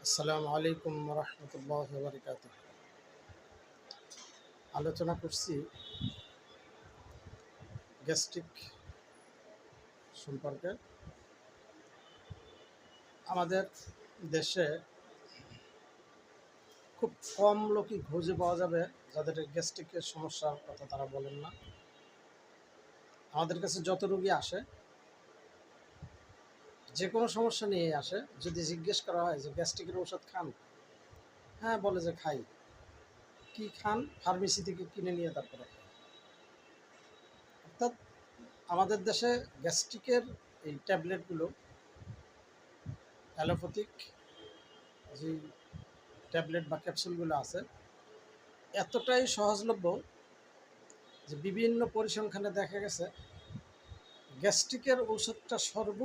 আসসালামু আলাইকুম রহমতুল্লাহ বারকাত। আলোচনা করছি গ্যাস্ট্রিক সম্পর্কে। আমাদের দেশে খুব কম লোকই খুঁজে পাওয়া যাবে যাদের গ্যাস্ট্রিকের সমস্যার কথা তারা বলেন না। আমাদের কাছে যত রোগী আসে যে কোনো সমস্যা নিয়ে আসে, যদি জিজ্ঞেস করা হয় যে গ্যাস্ট্রিকের ওষুধ খান, হ্যাঁ বলে যে খাই। কি খান? ফার্মেসি থেকে কিনে নিয়ে তারপরে খাই। অর্থাৎ আমাদের দেশে গ্যাস্ট্রিকের এই ট্যাবলেটগুলো, অ্যালোপ্যাথিক যে ট্যাবলেট বা ক্যাপসুলগুলো আছে, এতটাই সহজলভ্য যে বিভিন্ন পরিসংখ্যানে দেখা গেছে গ্যাস্ট্রিকের ওষুধটা সর্বোচ্চ